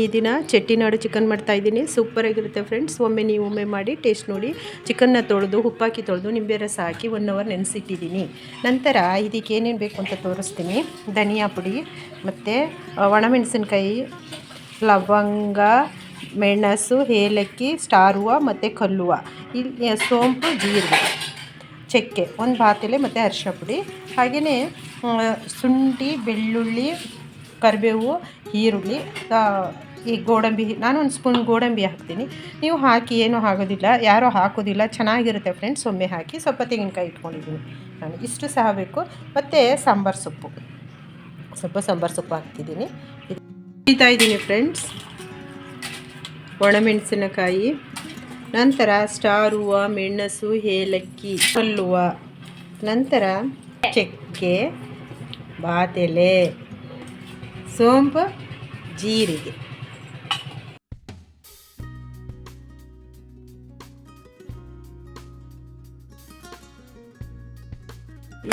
ಈ ದಿನ ಚೆಟ್ಟಿನಾಡು ಚಿಕನ್ ಮಾಡ್ತಾ ಇದ್ದೀನಿ. ಸೂಪರ್ ಆಗಿರುತ್ತೆ ಫ್ರೆಂಡ್ಸ್. ಒಮ್ಮೆ ಮಾಡಿ ಟೇಸ್ಟ್ ನೋಡಿ. ಚಿಕನ್ನ ತೊಳೆದು ಉಪ್ಪಾಕಿ ತೊಳೆದು ನಿಂಬೆ ರಸ ಹಾಕಿ 1 ಅವರ್ ನೆನೆಸಿಟ್ಟಿದ್ದೀನಿ. ನಂತರ ಇದಕ್ಕೆ ಏನೇನು ಬೇಕು ಅಂತ ತೋರಿಸ್ತೀನಿ. ಧನಿಯಾ ಪುಡಿ ಮತ್ತು ಒಣಮೆಣಸಿನ್ಕಾಯಿ, ಲವಂಗ, ಮೆಣಸು, ಏಲಕ್ಕಿ, ಸ್ಟಾರ್ ಹೂವು ಮತ್ತು ಕಲ್ಲುವ, ಇಲ್ಲಿ ಸೋಂಪು, ಜೀರಿಗೆ, ಚಕ್ಕೆ, ಒಂದು ಬಾತೆಲೆ ಮತ್ತು ಅರಿಶಿನ ಪುಡಿ, ಹಾಗೆಯೇ ಶುಂಠಿ, ಬೆಳ್ಳುಳ್ಳಿ, ಕರಿಬೇವು, ಈರುಳ್ಳಿ, ಈ ಗೋಡಂಬಿ. ನಾನು 1 ಸ್ಪೂನ್ ಗೋಡಂಬಿ ಹಾಕ್ತೀನಿ. ನೀವು ಹಾಕಿ, ಏನೂ ಆಗೋದಿಲ್ಲ, ಯಾರೂ ಹಾಕೋದಿಲ್ಲ, ಚೆನ್ನಾಗಿರುತ್ತೆ ಫ್ರೆಂಡ್ಸ್. ಒಮ್ಮೆ ಹಾಕಿ. ಸ್ವಲ್ಪ ತೆಂಗಿನಕಾಯಿ ಇಟ್ಕೊಂಡಿದ್ದೀನಿ ನಾನು, ಇಷ್ಟು ಸಹ ಬೇಕು. ಮತ್ತು ಸಾಂಬಾರು ಸೊಪ್ಪು, ಸ್ವಲ್ಪ ಸಾಂಬಾರು ಸೊಪ್ಪು ಹಾಕ್ತಿದ್ದೀನಿ. ಇಡ್ತಾ ಇದ್ದೀನಿ ಫ್ರೆಂಡ್ಸ್. ಒಣಮೆಣಸಿನಕಾಯಿ, ನಂತರ ಸ್ಟಾರ್ ಹೂವು, ಮೆಣಸು, ಏಲಕ್ಕಿ, ಕಲ್ಲುವ, ನಂತರ ಚಕ್ಕೆ, ಬಾತೆಲೆ, ಸೋಂಪು, ಜೀರಿಗೆ.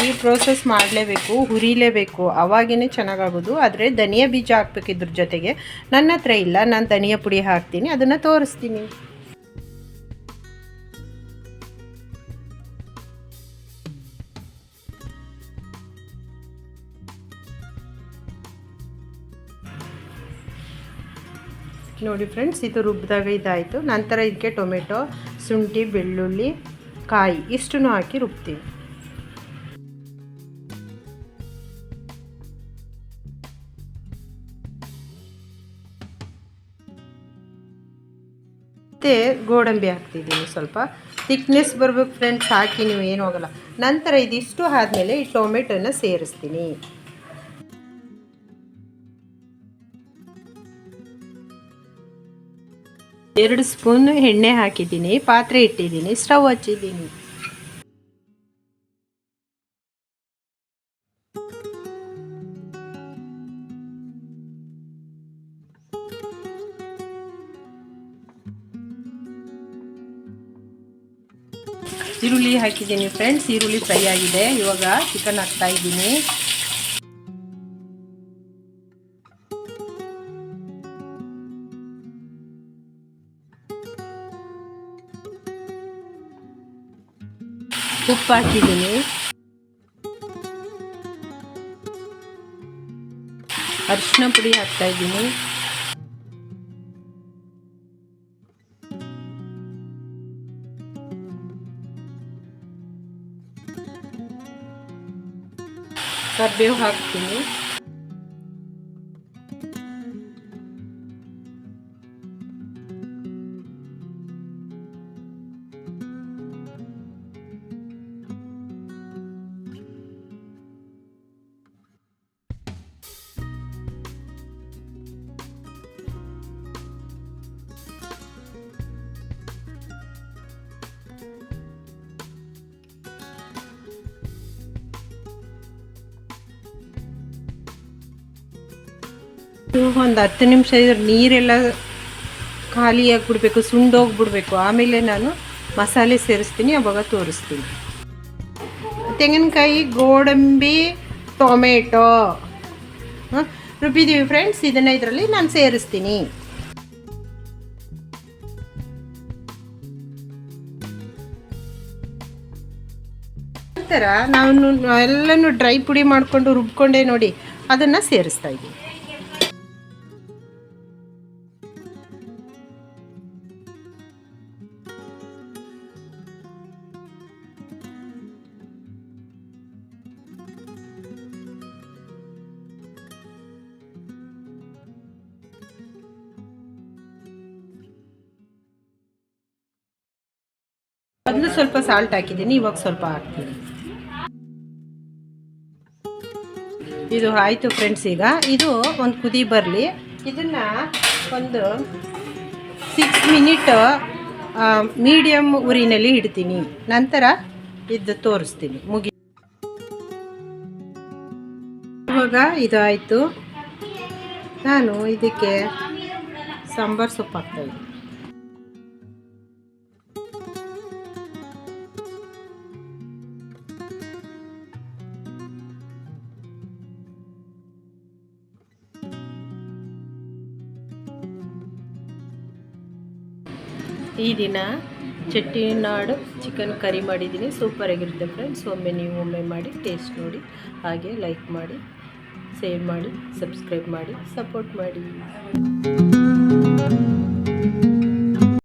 ಈ ಪ್ರೋಸೆಸ್ ಮಾಡಲೇಬೇಕು, ಹುರಿಲೇಬೇಕು, ಅವಾಗೇ ಚೆನ್ನಾಗಾಗೋದು. ಆದರೆ ಧನಿಯಾ ಬೀಜ ಹಾಕ್ಬೇಕು ಇದ್ರ ಜೊತೆಗೆ. ನನ್ನ ಹತ್ರ ಇಲ್ಲ, ನಾನು ಧನಿಯಾ ಪುಡಿ ಹಾಕ್ತೀನಿ, ಅದನ್ನು ತೋರಿಸ್ತೀನಿ. ನೋಡಿ ಫ್ರೆಂಡ್ಸ್, ಇದು ರುಬ್ಬಿದಾಗ ಇದಾಯಿತು. ನಂತರ ಇದಕ್ಕೆ ಟೊಮೆಟೊ, ಶುಂಠಿ, ಬೆಳ್ಳುಳ್ಳಿ, ಕಾಯಿ ಇಷ್ಟನ್ನು ಹಾಕಿ ರುಬ್ತೀವಿ. ಮತ್ತು ಗೋಡಂಬಿ ಹಾಕ್ತಿದ್ದೀನಿ. ಸ್ವಲ್ಪ ಥಿಕ್ನೆಸ್ ಬರಬೇಕು ಫ್ರೆಂಡ್ಸ್, ಹಾಕಿ, ನೀವು ಏನೂ ಆಗೋಲ್ಲ. ನಂತರ ಇದಿಷ್ಟು ಆದಮೇಲೆ ಈ ಟೊಮೆಟೊನ ಸೇರಿಸ್ತೀನಿ. ಎರಡು ಸ್ಪೂನ್ ಎಣ್ಣೆ ಹಾಕಿದ್ದೀನಿ. ಪಾತ್ರೆ ಇಟ್ಟಿದ್ದೀನಿ, ಸ್ಟವ್ ಹಚ್ಚಿದ್ದೀನಿ. ಈರುಳ್ಳಿ ಹಾಕಿದ್ದೀನಿ ಫ್ರೆಂಡ್ಸ್. ಈರುಳ್ಳಿ ಫ್ರೈ ಆಗಿದೆ. ಇವಾಗ ಚಿಕನ್ ಹಾಕ್ತಾ ಇದ್ದೀನಿ. ಉಪ್ಪು ಹಾಕಿದ್ದೀನಿ. ಅರಿಶಿನ ಪುಡಿ ಹಾಕ್ತಾ ಇದ್ದೀನಿ. ಕರಿಬೇವು ಹಾಕ್ತೀನಿ. ಒಂದು 10 ನಿಮಿಷ ನೀರೆಲ್ಲ ಖಾಲಿಯಾಗಿಬಿಡ್ಬೇಕು, ಸುಂಡೋಗಿಬಿಡ್ಬೇಕು. ಆಮೇಲೆ ನಾನು ಮಸಾಲೆ ಸೇರಿಸ್ತೀನಿ, ಅವಾಗ ತೋರಿಸ್ತೀನಿ. ತೆಂಗಿನಕಾಯಿ, ಗೋಡಂಬಿ, ಟೊಮೆಟೊ ರುಬ್ಬಿದ್ದೀವಿ ಫ್ರೆಂಡ್ಸ್. ಇದನ್ನು ಇದರಲ್ಲಿ ನಾನು ಸೇರಿಸ್ತೀನಿ. ನಂತರ ನಾನು ಎಲ್ಲನೂ ಡ್ರೈ ಪುಡಿ ಮಾಡಿಕೊಂಡು ರುಬ್ಕೊಂಡೆ ನೋಡಿ, ಅದನ್ನು ಸೇರಿಸ್ತಾ ಇದ್ದೀನಿ. ಮೊದಲು ಸ್ವಲ್ಪ ಸಾಲ್ಟ್ ಹಾಕಿದ್ದೀನಿ, ಇವಾಗ ಸ್ವಲ್ಪ ಹಾಕ್ತೀನಿ. ಇದು ಆಯಿತು ಫ್ರೆಂಡ್ಸ್. ಈಗ ಇದು ಒಂದು ಕುದಿ ಬರಲಿ. ಇದನ್ನು ಒಂದು 6 ಮಿನಿಟ್ ಮೀಡಿಯಮ್ ಉರಿನಲ್ಲಿ ಇಡ್ತೀನಿ. ನಂತರ ಇದು ತೋರಿಸ್ತೀನಿ. ಇವಾಗ ಇದು ಆಯಿತು. ನಾನು ಇದಕ್ಕೆ ಸಾಂಬಾರು ಸೊಪ್ಪು ಹಾಕ್ತಾಯಿದ್ದೀನಿ. ಈ ದಿನ ಚೆಟ್ಟಿನಾಡು ಚಿಕನ್ ಕರಿ ಮಾಡಿದ್ದೀನಿ. ಸೂಪರಾಗಿರುತ್ತೆ ಫ್ರೆಂಡ್ಸ್. ಒಮ್ಮೆ ಮಾಡಿ ಟೇಸ್ಟ್ ನೋಡಿ. ಹಾಗೆ ಲೈಕ್ ಮಾಡಿ, ಶೇರ್ ಮಾಡಿ, ಸಬ್ಸ್ಕ್ರೈಬ್ ಮಾಡಿ, ಸಪೋರ್ಟ್ ಮಾಡಿ.